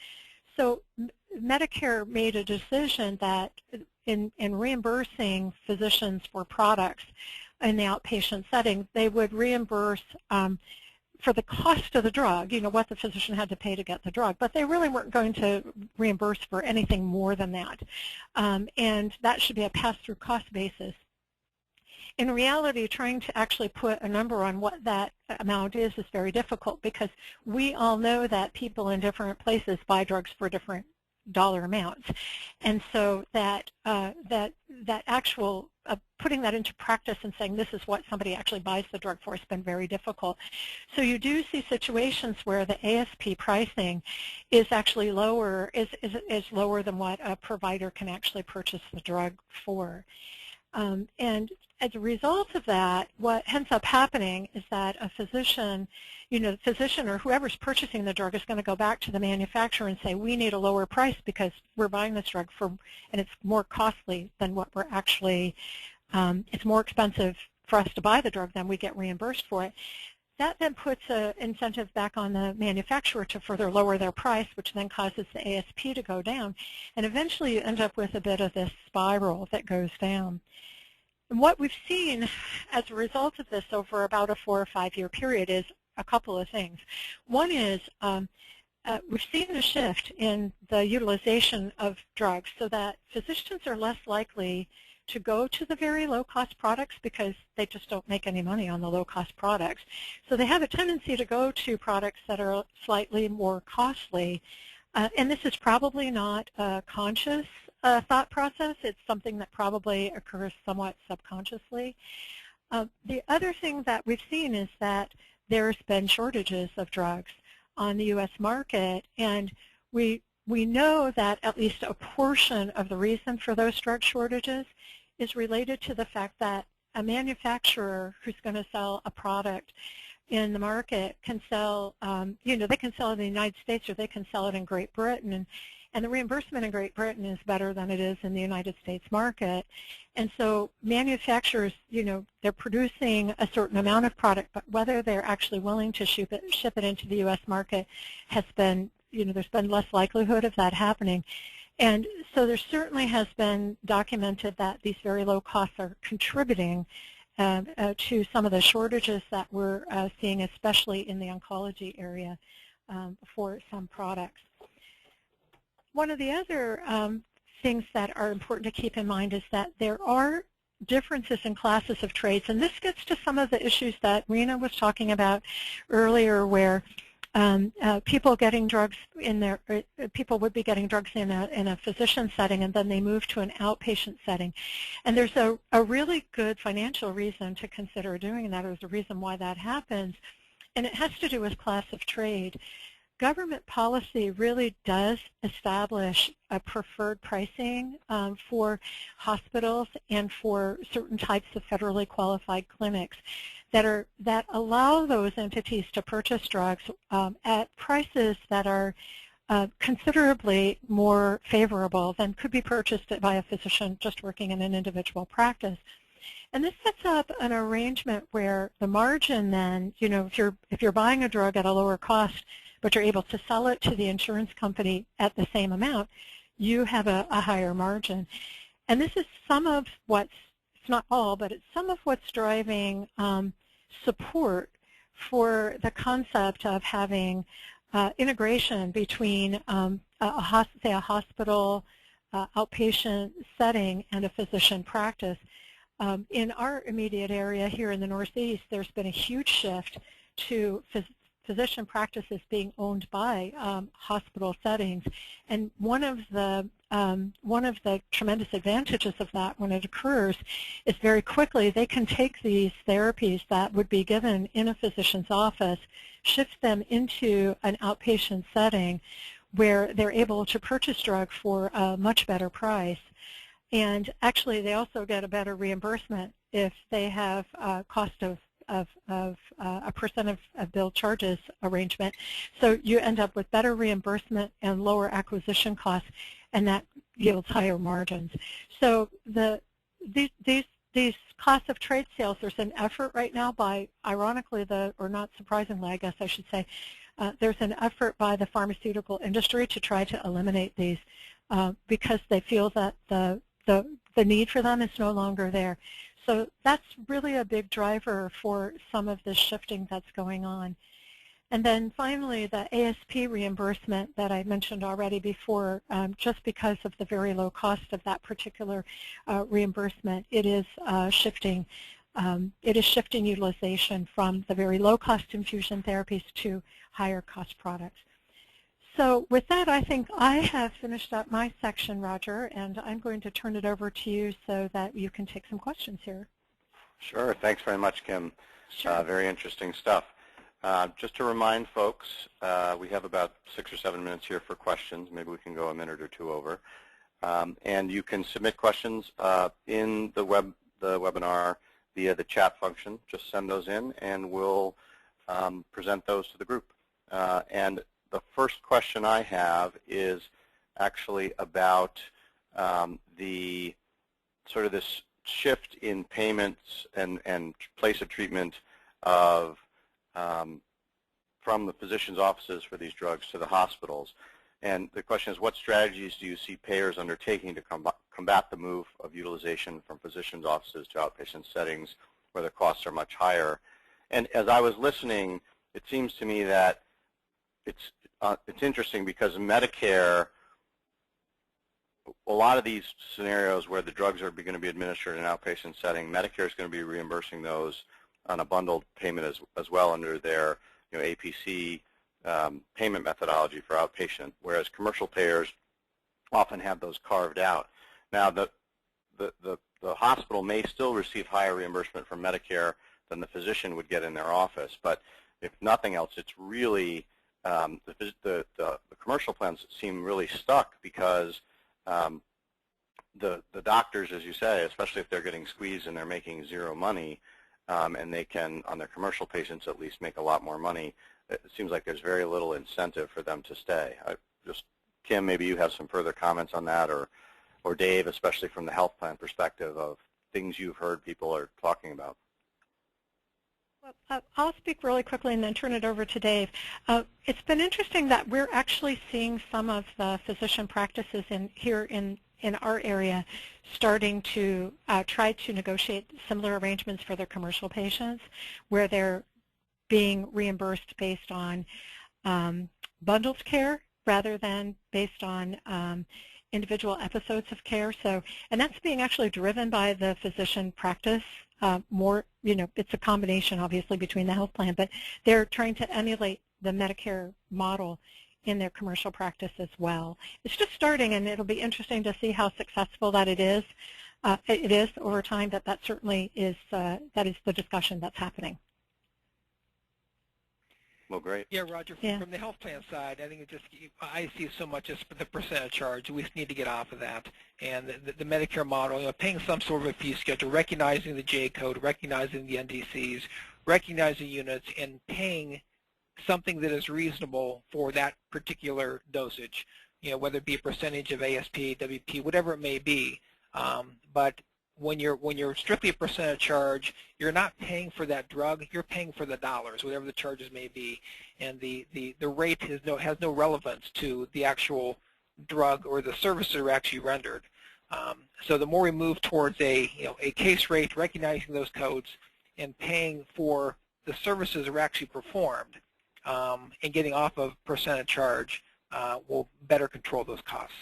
So Medicare made a decision that in reimbursing physicians for products in the outpatient setting, they would reimburse for the cost of the drug, what the physician had to pay to get the drug, but they really weren't going to reimburse for anything more than that. And that should be a pass-through cost basis. In reality, trying to actually put a number on what that amount is very difficult because we all know that people in different places buy drugs for different dollar amounts. And so that actual putting that into practice and saying this is what somebody actually buys the drug for has been very difficult. So you do see situations where the ASP pricing is actually lower, is lower than what a provider can actually purchase the drug for. And as a result of that, what ends up happening is that a physician, the physician or whoever's purchasing the drug is going to go back to the manufacturer and say, we need a lower price because we're buying this drug for, and it's more costly than what we're actually, it's more expensive for us to buy the drug than we get reimbursed for it. That then puts an incentive back on the manufacturer to further lower their price, which then causes the ASP to go down. And eventually you end up with a bit of this spiral that goes down. And what we've seen as a result of this over about a 4 or 5 year period is a couple of things. One is we've seen a shift in the utilization of drugs so that physicians are less likely to go to the very low-cost products because they just don't make any money on the low-cost products. So they have a tendency to go to products that are slightly more costly. And this is probably not a conscious thought process. It's something that probably occurs somewhat subconsciously. The other thing that we've seen is that there's been shortages of drugs on the U.S. market, and we know that at least a portion of the reason for those drug shortages is related to the fact that a manufacturer who's going to sell a product in the market can sell, they can sell it in the United States or they can sell it in Great Britain, and the reimbursement in Great Britain is better than it is in the United States market. And so manufacturers, they're producing a certain amount of product, but whether they're actually willing to ship it into the U.S. market has been, there's been less likelihood of that happening. And so there certainly has been documented that these very low costs are contributing to some of the shortages that we're seeing, especially in the oncology area for some products. One of the other things that are important to keep in mind is that there are differences in classes of trades. And this gets to some of the issues that Rena was talking about earlier, where people getting drugs in their people would be getting drugs in a physician setting, and then they move to an outpatient setting. And there's a really good financial reason to consider doing that, or there's a reason why that happens, and it has to do with class of trade. Government policy really does establish a preferred pricing for hospitals and for certain types of federally qualified clinics that allow those entities to purchase drugs at prices that are considerably more favorable than could be purchased by a physician just working in an individual practice. And this sets up an arrangement where the margin then, you know, if you're buying a drug at a lower cost, but you're able to sell it to the insurance company at the same amount, you have a higher margin. And this is some of what's, it's not all, but it's some of what's driving support for the concept of having integration between say a hospital outpatient setting and a physician practice. In our immediate area here in the Northeast, there's been a huge shift to physician practices being owned by hospital settings, and one of the tremendous advantages of that when it occurs is very quickly they can take these therapies that would be given in a physician's office, shift them into an outpatient setting where they're able to purchase drug for a much better price. And actually they also get a better reimbursement if they have a cost of a percent of bill charges arrangement. So you end up with better reimbursement and lower acquisition costs, and that yields higher margins. So these class of trade sales, there's an effort right now by, ironically, or not surprisingly, I guess I should say, there's an effort by the pharmaceutical industry to try to eliminate these because they feel that the need for them is no longer there. So that's really a big driver for some of this shifting that's going on. And then finally, the ASP reimbursement that I mentioned already before, just because of the very low cost of that particular reimbursement, it is shifting utilization from the very low-cost infusion therapies to higher-cost products. So with that, I think I have finished up my section, Roger, and I'm going to turn it over to you so that you can take some questions here. Sure. Thanks very much, Kim. Sure. Very interesting stuff. Just to remind folks, we have about 6 or 7 minutes here for questions. Maybe we can go a minute or two over. And you can submit questions in the webinar via the chat function. Just send those in, and we'll present those to the group. And the first question I have is actually about the sort of this shift in payments and place of treatment of from the physician's offices for these drugs to the hospitals. And the question is, what strategies do you see payers undertaking to combat the move of utilization from physicians' offices to outpatient settings where the costs are much higher? And as I was listening, it seems to me that it's interesting because Medicare, a lot of these scenarios where the drugs are going to be administered in an outpatient setting, Medicare is going to be reimbursing those on a bundled payment as well under their APC payment methodology for outpatient, whereas commercial payers often have those carved out. Now, the hospital may still receive higher reimbursement from Medicare than the physician would get in their office, but if nothing else, it's really the commercial plans seem really stuck because the doctors, as you say, especially if they're getting squeezed and they're making zero money, and they can, on their commercial patients at least, make a lot more money, it seems like there's very little incentive for them to stay. Kim, maybe you have some further comments on that, or Dave, especially from the health plan perspective of things you've heard people are talking about. Well, I'll speak really quickly and then turn it over to Dave. It's been interesting that we're actually seeing some of the physician practices here in our area starting to try to negotiate similar arrangements for their commercial patients where they're being reimbursed based on bundled care rather than based on individual episodes of care. So, and that's being actually driven by the physician practice more. It's a combination, obviously, between the health plan, but they're trying to emulate the Medicare model in their commercial practice as well. It's just starting, and it'll be interesting to see how successful that it is. It is over time. That certainly is that is the discussion that's happening. Well, great. Yeah, Roger, from the health plan side, I think I see so much as the percentage charge. We just need to get off of that. And the Medicare model, paying some sort of a fee schedule, recognizing the J code, recognizing the NDCs, recognizing units, and paying something that is reasonable for that particular dosage, whether it be a percentage of ASP, WP, whatever it may be. But when you're strictly a percentage charge, you're not paying for that drug, you're paying for the dollars, whatever the charges may be, and the rate has no relevance to the actual drug or the services that are actually rendered. So the more we move towards a case rate, recognizing those codes, and paying for the services that are actually performed, and getting off of percentage charge, will better control those costs.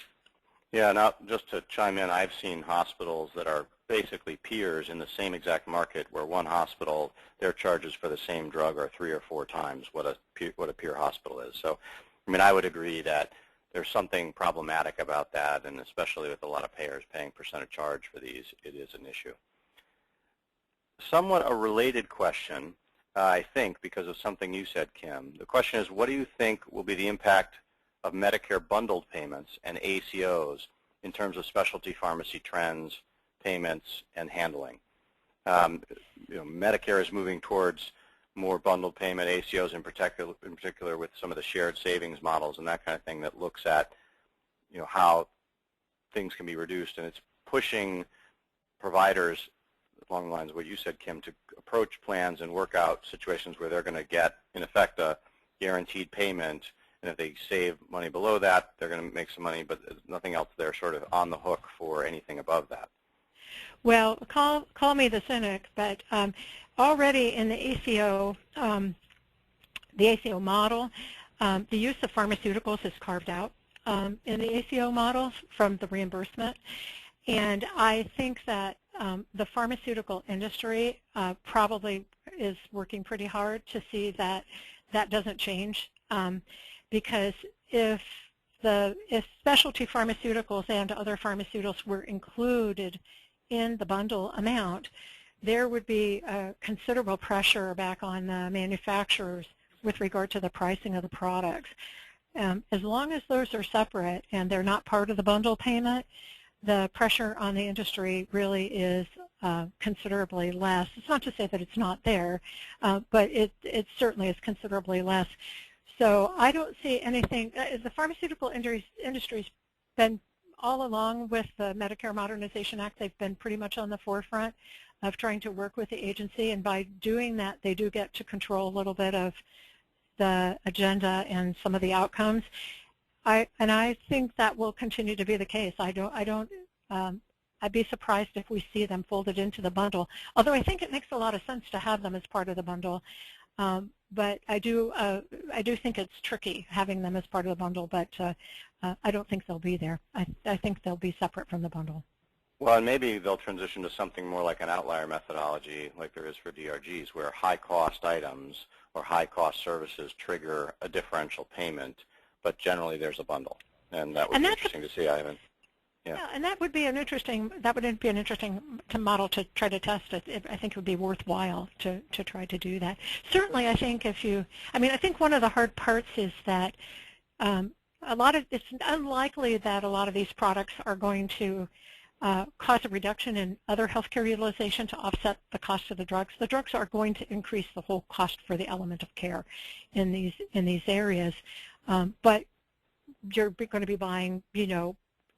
Yeah, now just to chime in, I've seen hospitals that are basically peers in the same exact market where one hospital, their charges for the same drug are 3 or 4 times what a peer hospital is. So, I would agree that there's something problematic about that, and especially with a lot of payers paying percentage charge for these, it is an issue. Somewhat a related question, I think, because of something you said, Kim. The question is, what do you think will be the impact of Medicare bundled payments and ACOs in terms of specialty pharmacy trends, payments, and handling? Medicare is moving towards more bundled payment, ACOs in particular with some of the shared savings models and that kind of thing that looks at how things can be reduced, and it's pushing providers along the lines of what you said, Kim, to approach plans and work out situations where they're going to get, in effect, a guaranteed payment. And if they save money below that, they're going to make some money, but there's nothing else. They're sort of on the hook for anything above that. Well, call me the cynic, but already in the ACO model, the use of pharmaceuticals is carved out in the ACO model from the reimbursement. And I think that the pharmaceutical industry probably is working pretty hard to see that that doesn't change. Because if specialty pharmaceuticals and other pharmaceuticals were included in the bundle amount, there would be considerable pressure back on the manufacturers with regard to the pricing of the products. As long as those are separate and they're not part of the bundle payment, the pressure on the industry really is considerably less. It's not to say that it's not there, but it certainly is considerably less. So I don't see anything. The pharmaceutical industry's been all along with the Medicare Modernization Act. They've been pretty much on the forefront of trying to work with the agency, and by doing that, they do get to control a little bit of the agenda and some of the outcomes. And I think that will continue to be the case. I'd be surprised if we see them folded into the bundle, although I think it makes a lot of sense to have them as part of the bundle. But I do think it's tricky having them as part of the bundle, but I don't think they'll be there. I think they'll be separate from the bundle. Well, and maybe they'll transition to something more like an outlier methodology like there is for DRGs, where high-cost items or high-cost services trigger a differential payment, but generally there's a bundle. And that would be interesting to see, Ivan. Yeah, and that would be an interesting model to try to test it. I think it would be worthwhile to try to do that. Certainly, I think I think one of the hard parts is that it's unlikely that a lot of these products are going to cause a reduction in other healthcare utilization to offset the cost of the drugs. The drugs are going to increase the whole cost for the element of care in these areas, but you're going to be buying,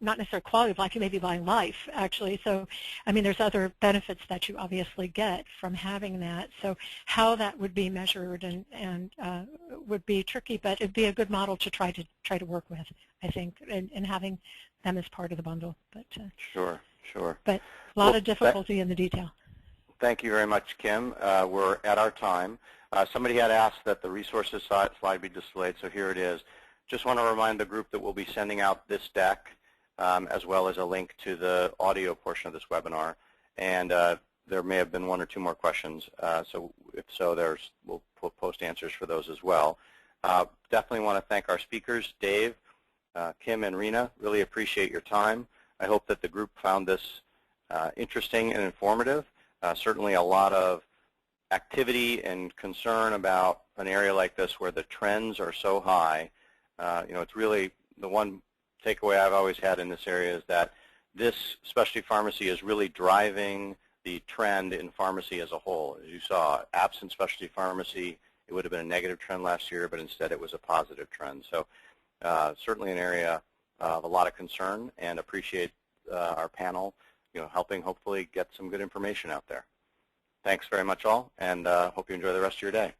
not necessarily quality of life, you may be buying life, actually. So, there's other benefits that you obviously get from having that. So how that would be measured and would be tricky, but it'd be a good model to try to work with, I think, in having them as part of the bundle. But Sure. But a lot of difficulty in the detail. Thank you very much, Kim. We're at our time. Somebody had asked that the resources slide be displayed, so here it is. Just want to remind the group that we'll be sending out this deck as well as a link to the audio portion of this webinar. And there may have been one or two more questions. So if so, we'll post answers for those as well. Definitely want to thank our speakers, Dave, Kim, and Rena. Really appreciate your time. I hope that the group found this interesting and informative. Certainly a lot of activity and concern about an area like this where the trends are so high. It's really the one takeaway I've always had in this area is that this specialty pharmacy is really driving the trend in pharmacy as a whole. As you saw, absent specialty pharmacy, it would have been a negative trend last year, but instead it was a positive trend. So certainly an area of a lot of concern, and appreciate our panel helping hopefully get some good information out there. Thanks very much all, and hope you enjoy the rest of your day.